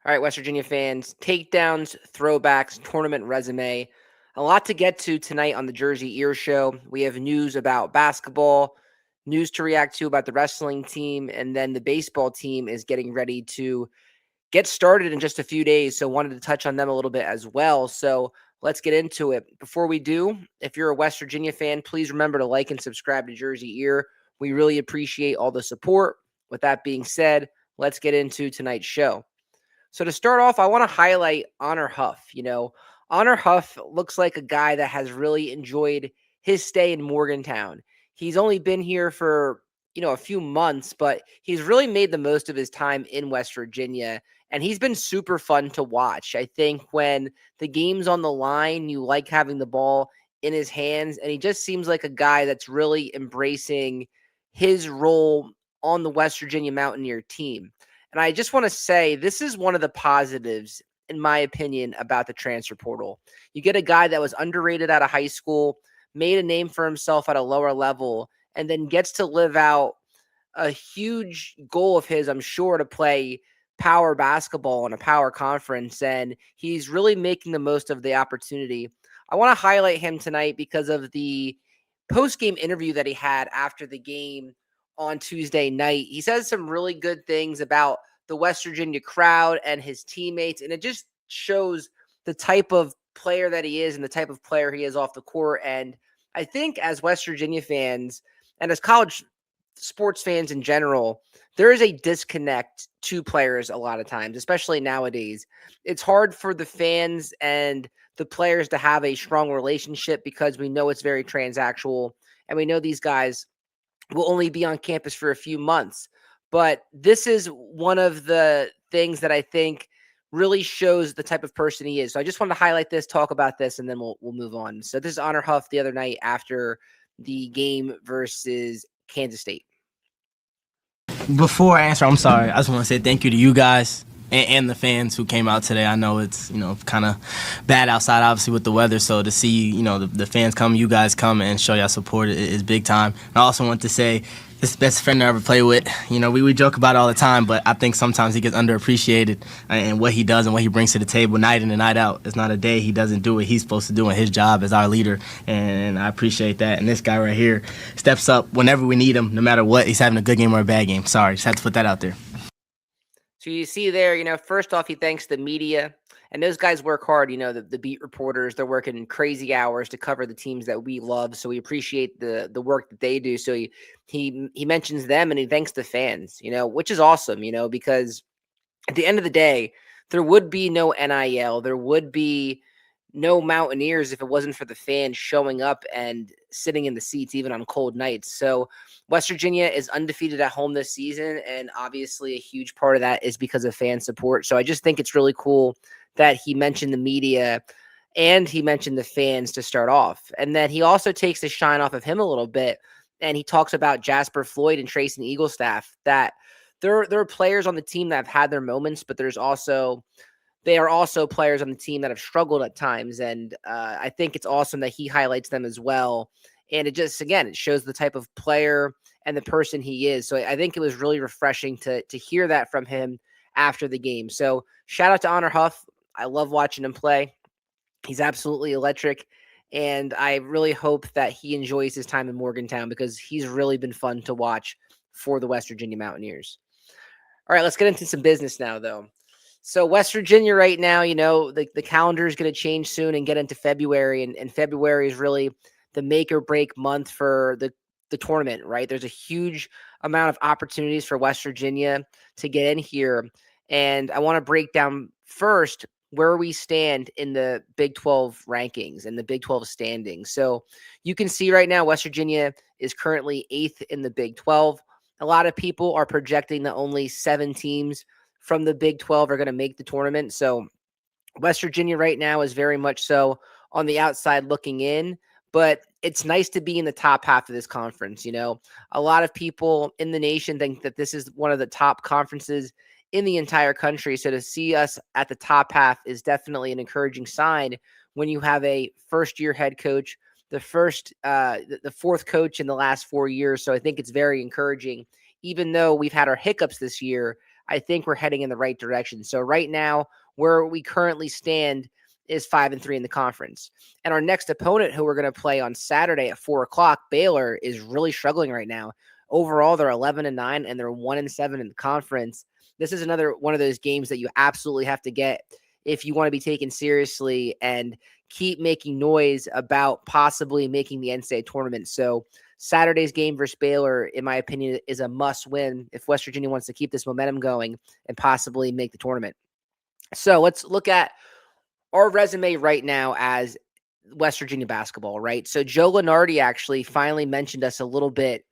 All right, West Virginia fans, takedowns, throwbacks, tournament resume. A lot to get to tonight on the Jersey Ear Show. We have news about basketball, news to react to about the wrestling team, and then the baseball team is getting ready to get started in just a few days. So wanted to touch on them a little bit as well. So let's get into it. Before we do, if you're a West Virginia fan, please remember to like and subscribe to Jersey Ear. We really appreciate all the support. With that being said, let's get into tonight's show. So to start off, I want to highlight Honor Huff. Honor Huff looks like a guy that has really enjoyed his stay in Morgantown. He's only been here for, a few months, but he's really made the most of his time in West Virginia, and he's been super fun to watch. I think when the game's on the line, you like having the ball in his hands, and he just seems like a guy that's really embracing his role on the West Virginia Mountaineer team. And I just want to say this is one of the positives, in my opinion, about the transfer portal. You get a guy that was underrated out of high school, made a name for himself at a lower level, and then gets to live out a huge goal of his, I'm sure, to play power basketball in a power conference. And he's really making the most of the opportunity. I want to highlight him tonight because of the post-game interview that he had after the game on Tuesday night. He says some really good things about the West Virginia crowd and his teammates, and it just shows the type of player that he is and the type of player he is off the court. And I think as West Virginia fans and as college sports fans in general, there is a disconnect to players a lot of times, especially nowadays. It's hard for the fans and the players to have a strong relationship because we know it's very transactional, and we know these guys will only be on campus for a few months. But this is one of the things that I think really shows the type of person he is. So I just wanted to highlight this, talk about this, and then we'll move on. So this is Honor Huff the other night after the game versus Kansas State. Before I answer, I'm sorry. I just want to say thank you to you guys and the fans who came out today. I know it's, kind of bad outside, obviously, with the weather. So to see, the fans come, you guys come and show y'all support is big time. And I also want to say, this is the best friend I ever played with. We joke about it all the time, but I think sometimes he gets underappreciated and what he does and what he brings to the table night in and night out. It's not a day he doesn't do what he's supposed to do in his job as our leader, and I appreciate that. And this guy right here steps up whenever we need him, no matter what. He's having a good game or a bad game. Sorry, just had to put that out there. So you see there, first off, he thanks the media, and those guys work hard. The beat reporters, they're working crazy hours to cover the teams that we love. So we appreciate the work that they do. So he mentions them and he thanks the fans, which is awesome, because at the end of the day, there would be no NIL, there would be no Mountaineers if it wasn't for the fans showing up and sitting in the seats, even on cold nights. So West Virginia is undefeated at home this season, and obviously a huge part of that is because of fan support. So I just think it's really cool that he mentioned the media and he mentioned the fans to start off. And then he also takes the shine off of him a little bit, and he talks about Jasper Floyd and Trayson Eaglestaff, that there are players on the team that have had their moments, but they are also players on the team that have struggled at times. And I think it's awesome that he highlights them as well. And it just, again, it shows the type of player and the person he is. So I think it was really refreshing to hear that from him after the game. So shout out to Honor Huff. I love watching him play. He's absolutely electric. And I really hope that he enjoys his time in Morgantown because he's really been fun to watch for the West Virginia Mountaineers. All right, let's get into some business now, though. So West Virginia right now, the calendar is going to change soon and get into February. And February is really the make or break month for the tournament, right? There's a huge amount of opportunities for West Virginia to get in here. And I want to break down first where we stand in the Big 12 rankings and the Big 12 standings. So you can see right now, West Virginia is currently 8th in the Big 12. A lot of people are projecting that only 7 teams from the Big 12 are going to make the tournament. So West Virginia right now is very much so on the outside looking in, but it's nice to be in the top half of this conference. A lot of people in the nation think that this is one of the top conferences in the entire country. So to see us at the top half is definitely an encouraging sign when you have a first-year head coach, the fourth coach in the last 4 years. So I think it's very encouraging. Even though we've had our hiccups this year, I think we're heading in the right direction. So right now, where we currently stand is 5-3 in the conference. And our next opponent, who we're going to play on Saturday at 4:00, Baylor, is really struggling right now. Overall, they're 11-9 and they're 1-7 in the conference. This is another one of those games that you absolutely have to get if you want to be taken seriously and keep making noise about possibly making the NCAA tournament. So Saturday's game versus Baylor, in my opinion, is a must win if West Virginia wants to keep this momentum going and possibly make the tournament. So let's look at our resume right now as West Virginia basketball, right? So Joe Lunardi actually finally mentioned us a little bit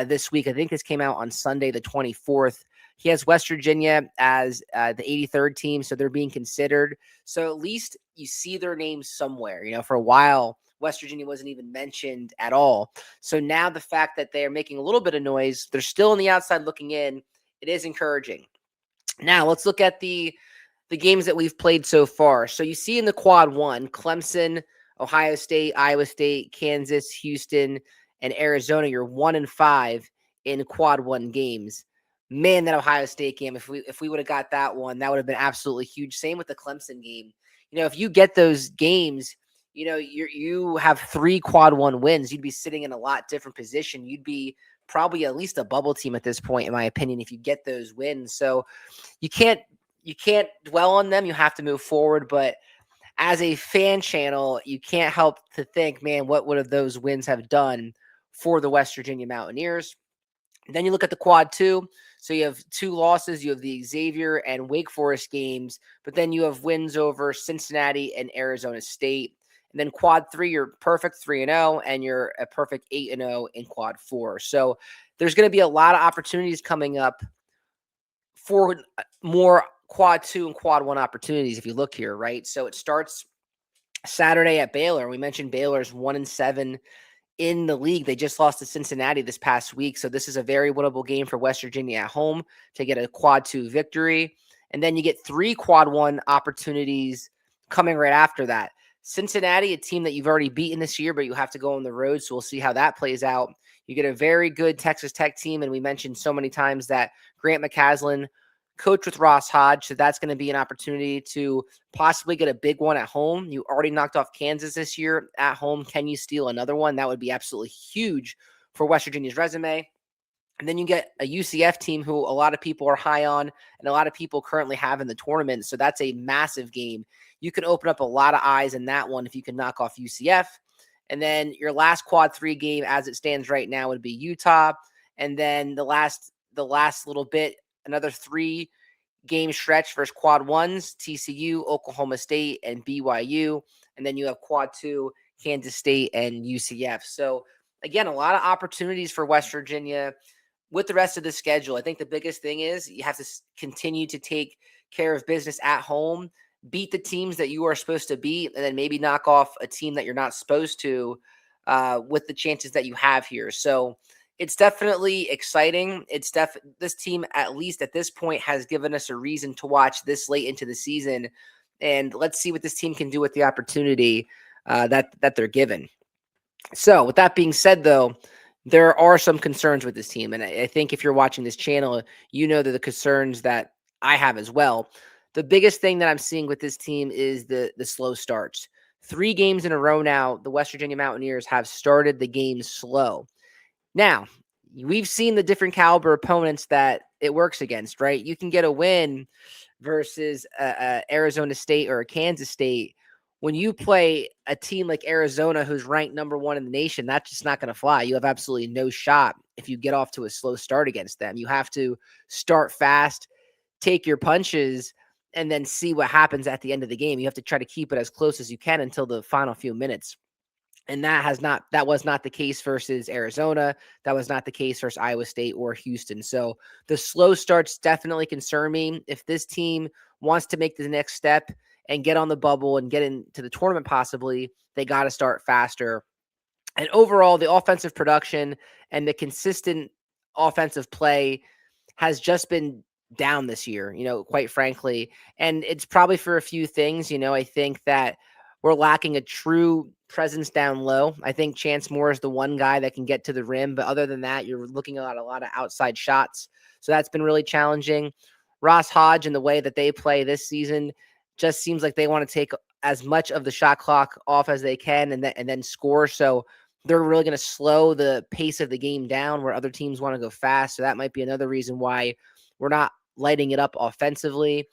this week. I think this came out on Sunday, the 24th. He has West Virginia as the 83rd team, so they're being considered. So at least you see their names somewhere. For a while, West Virginia wasn't even mentioned at all. So now the fact that they're making a little bit of noise, they're still on the outside looking in, it is encouraging. Now let's look at the games that we've played so far. So you see in the quad one, Clemson, Ohio State, Iowa State, Kansas, Houston, and Arizona. You're 1-5 in quad one games. Man, that Ohio State game, if we would have got that one, that would have been absolutely huge. Same with the Clemson game. If you get those games, you have 3 quad one wins. You'd be sitting in a lot different position. You'd be probably at least a bubble team at this point, in my opinion, if you get those wins. So you can't dwell on them. You have to move forward. But as a fan channel, you can't help to think, man, what would have those wins have done for the West Virginia Mountaineers? Then you look at the quad two. So you have 2 losses. You have the Xavier and Wake Forest games, but then you have wins over Cincinnati and Arizona State. And then quad 3, you're perfect 3-0, and you're a perfect 8-0 in quad 4. So there's going to be a lot of opportunities coming up for more quad 2 and quad 1 opportunities if you look here, right? So it starts Saturday at Baylor. We mentioned Baylor's 1-7 in the league. They just lost to Cincinnati this past week. So this is a very winnable game for West Virginia at home to get a quad 2 victory. And then you get 3 quad 1 opportunities coming right after that. Cincinnati, a team that you've already beaten this year, but you have to go on the road. So we'll see how that plays out. You get a very good Texas Tech team. And we mentioned so many times that Grant McCasland coached with Ross Hodge. So that's going to be an opportunity to possibly get a big one at home. You already knocked off Kansas this year at home. Can you steal another one? That would be absolutely huge for West Virginia's resume. And then you get a UCF team who a lot of people are high on and a lot of people currently have in the tournament. So that's a massive game. You can open up a lot of eyes in that one if you can knock off UCF. And then your last quad 3 game as it stands right now would be Utah. And then the last little bit, another 3 game stretch versus quad 1s, TCU, Oklahoma State, and BYU. And then you have quad 2, Kansas State and UCF. So again, a lot of opportunities for West Virginia with the rest of the schedule. I think the biggest thing is you have to continue to take care of business at home, beat the teams that you are supposed to beat, and then maybe knock off a team that you're not supposed to with the chances that you have here. So it's definitely exciting. This team, at least at this point, has given us a reason to watch this late into the season. And let's see what this team can do with the opportunity that they're given. So with that being said, though, there are some concerns with this team. And I think if you're watching this channel, you know the concerns that I have as well. The biggest thing that I'm seeing with this team is the slow starts. 3 games in a row now, the West Virginia Mountaineers have started the game slow. Now, we've seen the different caliber opponents that it works against, right? You can get a win versus Arizona State or a Kansas State. When you play a team like Arizona, who's ranked number 1 in the nation, that's just not going to fly. You have absolutely no shot if you get off to a slow start against them. You have to start fast, take your punches, and then see what happens at the end of the game. You have to try to keep it as close as you can until the final few minutes. And that was not the case versus Arizona. That was not the case versus Iowa State or Houston. So the slow starts definitely concern me. If this team wants to make the next step and get on the bubble and get into the tournament possibly, they got to start faster. And overall, the offensive production and the consistent offensive play has just been down this year, quite frankly. And it's probably for a few things. I think that we're lacking a true presence down low. I think Chance Moore is the one guy that can get to the rim. But other than that, you're looking at a lot of outside shots. So that's been really challenging. Ross Hodge and the way that they play this season just seems like they want to take as much of the shot clock off as they can and then score. So they're really going to slow the pace of the game down where other teams want to go fast. So that might be another reason why we're not lighting it up offensively.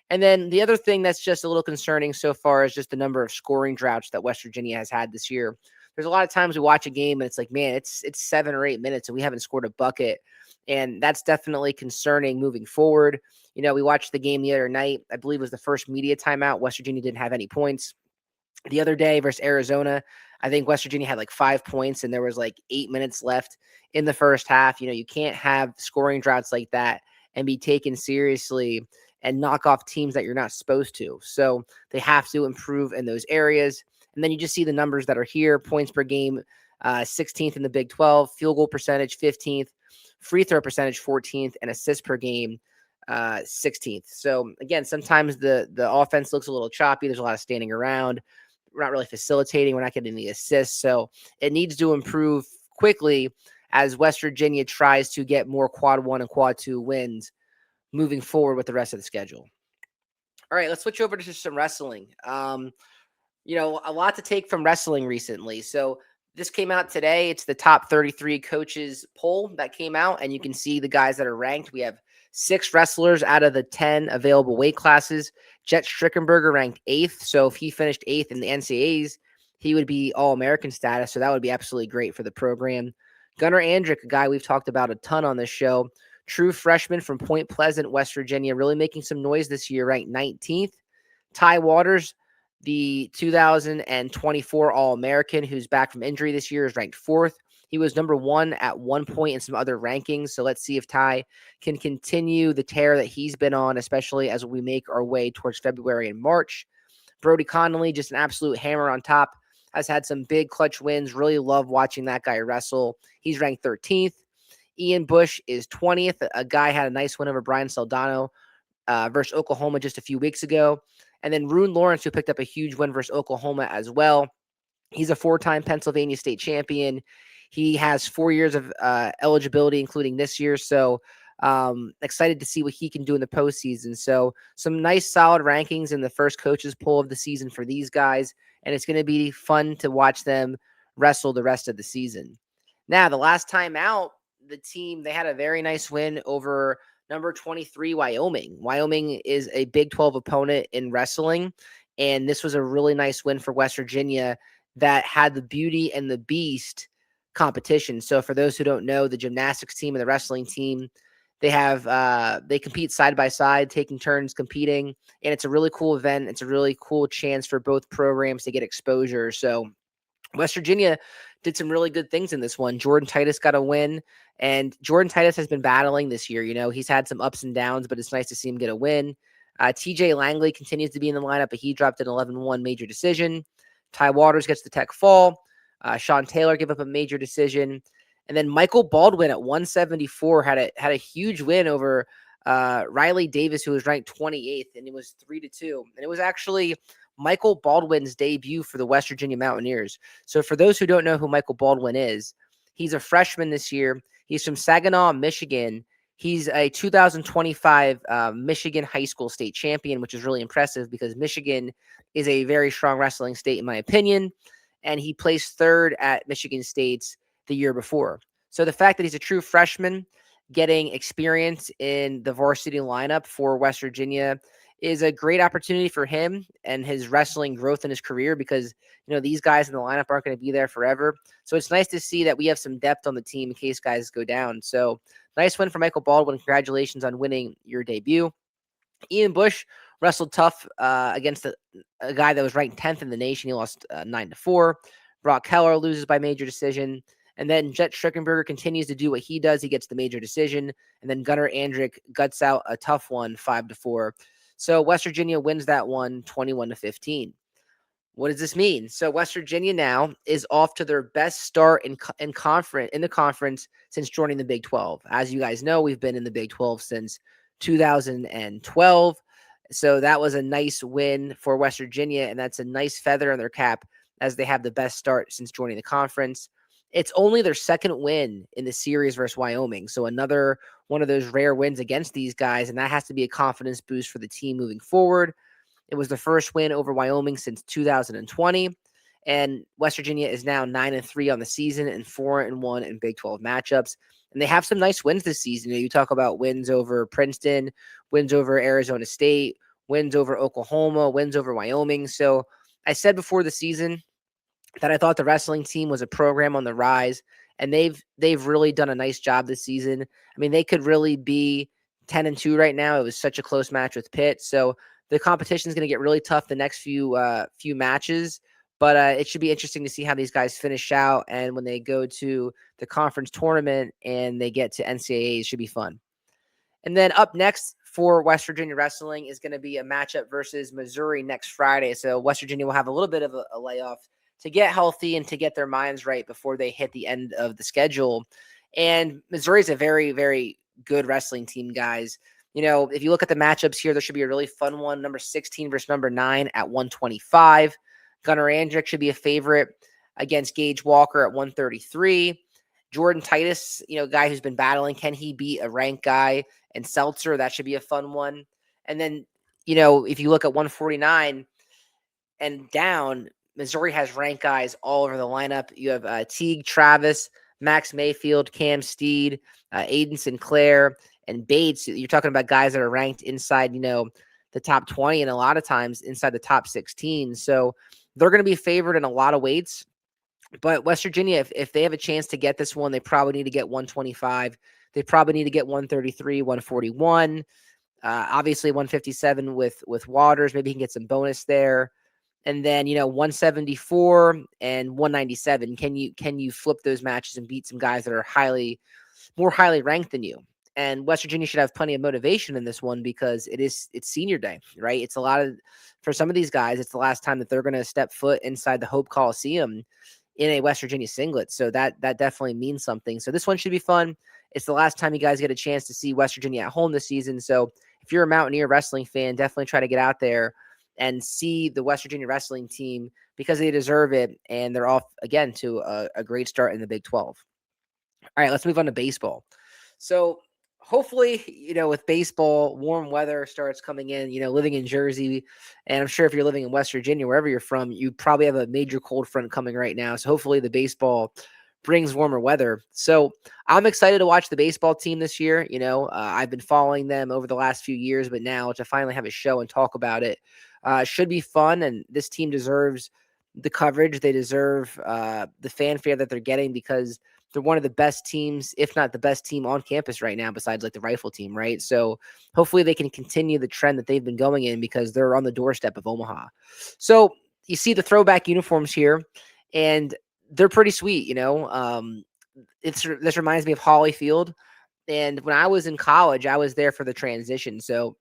And then the other thing that's just a little concerning so far is just the number of scoring droughts that West Virginia has had this year. There's a lot of times we watch a game and it's like, man, it's 7 or 8 minutes and we haven't scored a bucket. And that's definitely concerning moving forward. We watched the game the other night. I believe it was the first media timeout. West Virginia didn't have any points. The other day versus Arizona, I think West Virginia had like 5 points and there was like 8 minutes left in the first half. You can't have scoring droughts like that and be taken seriously and knock off teams that you're not supposed to. So they have to improve in those areas. And then you just see the numbers that are here: points per game, 16th in the Big 12, field goal percentage 15th, free throw percentage 14th, and assists per game 16th. So again, sometimes the offense looks a little choppy. There's a lot of standing around. We're not really facilitating. We're not getting the assists. So it needs to improve quickly as West Virginia tries to get more quad 1 and quad 2 wins moving forward with the rest of the schedule. All right, let's switch over to some wrestling. A lot to take from wrestling recently. So this came out today. It's the top 33 coaches poll that came out, and you can see the guys that are ranked. We have 6 wrestlers out of the 10 available weight classes. Jet Strickenberger ranked 8th. So if he finished 8th in the NCAAs, he would be All-American status. So that would be absolutely great for the program. Gunnar Andrick, a guy we've talked about a ton on this show, true freshman from Point Pleasant, West Virginia, really making some noise this year, ranked 19th. Ty Waters, the 2024 All-American, who's back from injury this year, is ranked 4th. He was number 1 at one point in some other rankings. So let's see if Ty can continue the tear that he's been on, especially as we make our way towards February and March. Brody Connolly, just an absolute hammer on top, has had some big clutch wins. Really love watching that guy wrestle. He's ranked 13th. Ian Bush is 20th. A guy had a nice win over Brian Saldano versus Oklahoma just a few weeks ago. And then Rune Lawrence, who picked up a huge win versus Oklahoma as well. He's a 4-time Pennsylvania state champion. He has 4 years of eligibility, including this year. So excited to see what he can do in the postseason. So some nice solid rankings in the first coaches poll of the season for these guys. And it's going to be fun to watch them wrestle the rest of the season. Now, the last time out, the team, they had a very nice win over number 23, Wyoming. Wyoming is a Big 12 opponent in wrestling, and this was a really nice win for West Virginia that had the Beauty and the Beast competition. So for those who don't know, the gymnastics team and the wrestling team, they compete side by side, taking turns competing, and it's a really cool event. It's a really cool chance for both programs to get exposure. So West Virginia did some really good things in this one. Jordan Titus got a win, and Jordan Titus has been battling this year. He's had some ups and downs, but it's nice to see him get a win. TJ Langley continues to be in the lineup, but he dropped an 11-1 major decision. Ty Waters gets the tech fall. Sean Taylor gave up a major decision. And then Michael Baldwin at 174 had a huge win over Riley Davis, who was ranked 28th, and it was 3-2. And it was actually Michael Baldwin's debut for the West Virginia Mountaineers. So for those who don't know who Michael Baldwin is, he's a freshman this year. He's from Saginaw, Michigan. He's a 2025 Michigan high school state champion, which is really impressive because Michigan is a very strong wrestling state, in my opinion. And he placed 3rd at Michigan State's the year before. So the fact that he's a true freshman getting experience in the varsity lineup for West Virginia is a great opportunity for him and his wrestling growth in his career because, these guys in the lineup aren't going to be there forever. So it's nice to see that we have some depth on the team in case guys go down. So nice win for Michael Baldwin. Congratulations on winning your debut. Ian Bush wrestled tough against a guy that was ranked 10th in the nation. He lost 9-4. Brock Keller loses by major decision. And then Jet Strickenberger continues to do what he does. He gets the major decision. And then Gunnar Andrick guts out a tough one, 5-4. So West Virginia wins that one 21-15. What does this mean? So West Virginia now is off to their best start in the conference since joining the Big 12. As you guys know, we've been in the Big 12 since 2012. So that was a nice win for West Virginia, and that's a nice feather in their cap as they have the best start since joining the conference. It's only their second win in the series versus Wyoming. So another one of those rare wins against these guys, and that has to be a confidence boost for the team moving forward. It was the first win over Wyoming since 2020. And West Virginia is now 9-3 on the season and 4-1 in Big 12 matchups. And they have some nice wins this season. You talk about wins over Princeton, wins over Arizona State, wins over Oklahoma, wins over Wyoming. So I said before the season that I thought the wrestling team was a program on the rise, and they've really done a nice job this season. I mean, they could really be 10-2 right now. It was such a close match with Pitt, so the competition is going to get really tough the next few matches. But it should be interesting to see how these guys finish out, and when they go to the conference tournament and they get to NCAA, it should be fun. And then up next for West Virginia wrestling is going to be a matchup versus Missouri next Friday. So West Virginia will have a little bit of a layoff to get healthy and to get their minds right before they hit the end of the schedule. And Missouri is a very, very good wrestling team, guys. If you look at the matchups here, there should be a really fun one. Number 16 versus number 9 at 125. Gunnar Andrick should be a favorite against Gage Walker at 133. Jordan Titus, guy who's been battling, can he beat a ranked guy? And Seltzer, that should be a fun one. And then, if you look at 149 and down, Missouri has ranked guys all over the lineup. You have Teague Travis, Max Mayfield, Cam Steed, Aiden Sinclair, and Bates. You're talking about guys that are ranked inside, the top 20 and a lot of times inside the top 16. So they're going to be favored in a lot of weights. But West Virginia, if they have a chance to get this one, they probably need to get 125. They probably need to get 133, 141. Obviously 157 with Waters. Maybe he can get some bonus there. And then, 174 and 197. Can you flip those matches and beat some guys that are more highly ranked than you? And West Virginia should have plenty of motivation in this one because it's senior day, right? It's for some of these guys, it's the last time that they're going to step foot inside the Hope Coliseum in a West Virginia singlet. So that definitely means something. So this one should be fun. It's the last time you guys get a chance to see West Virginia at home this season. So if you're a Mountaineer wrestling fan, definitely try to get out there and see the West Virginia wrestling team because they deserve it. And they're off again to a great start in the Big 12. All right, let's move on to baseball. So hopefully, with baseball, warm weather starts coming in, living in Jersey. And I'm sure if you're living in West Virginia, wherever you're from, you probably have a major cold front coming right now. So hopefully the baseball brings warmer weather. So I'm excited to watch the baseball team this year. I've been following them over the last few years, but now to finally have a show and talk about it should be fun. And this team deserves the coverage. They deserve the fanfare that they're getting because they're one of the best teams, if not the best team on campus right now, besides like the rifle team, right? So hopefully they can continue the trend that they've been going in because they're on the doorstep of Omaha. So you see the throwback uniforms here, and they're pretty sweet, this reminds me of Holly Field. And when I was in college, I was there for the transition. So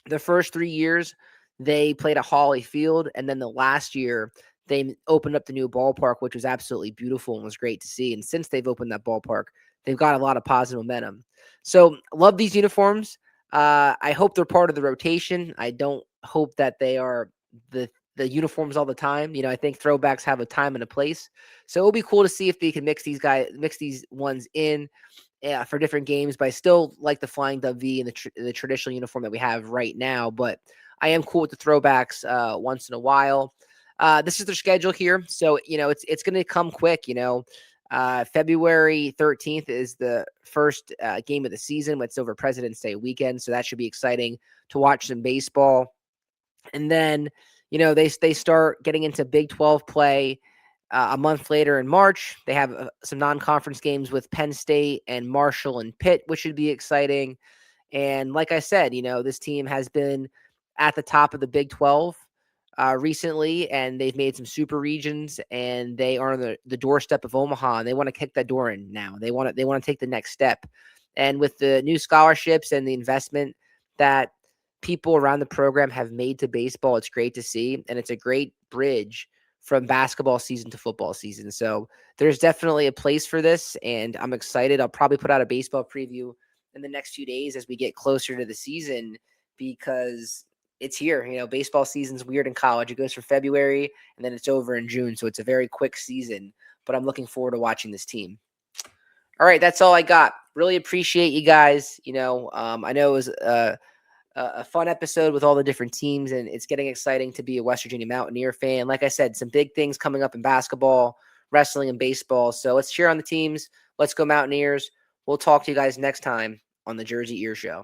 the first 3 years they played at Holly Field, and then the last year they opened up the new ballpark, which was absolutely beautiful and was great to see. And since they've opened that ballpark, they've got a lot of positive momentum. So love these uniforms. I hope they're part of the rotation. I don't hope that they are the uniforms all the time. I think throwbacks have a time and a place. So it'll be cool to see if they can mix these ones in for different games. But I still like the Flying WV and the traditional uniform that we have right now. But I am cool with the throwbacks once in a while. This is their schedule here. So, it's going to come quick, February 13th is the first game of the season. It's over President's Day weekend. So that should be exciting to watch some baseball. And then, they start getting into Big 12 play a month later in March. They have some non-conference games with Penn State and Marshall and Pitt, which should be exciting. And like I said, this team has been at the top of the Big 12 recently, and they've made some super regions, and they are on the doorstep of Omaha, and they want to kick that door in now. They want to take the next step. And with the new scholarships and the investment that people around the program have made to baseball, it's great to see, and it's a great bridge from basketball season to football season. So there's definitely a place for this, and I'm excited. I'll probably put out a baseball preview in the next few days as we get closer to the season because it's here. Baseball season's weird in college. It goes from February and then it's over in June. So it's a very quick season. but I'm looking forward to watching this team. All right, that's all I got. Really appreciate you guys. I know it was a fun episode with all the different teams, and it's getting exciting to be a West Virginia Mountaineer fan. Like I said, some big things coming up in basketball, wrestling, and baseball. So let's cheer on the teams. Let's go Mountaineers. We'll talk to you guys next time on the Jersey Ear Show.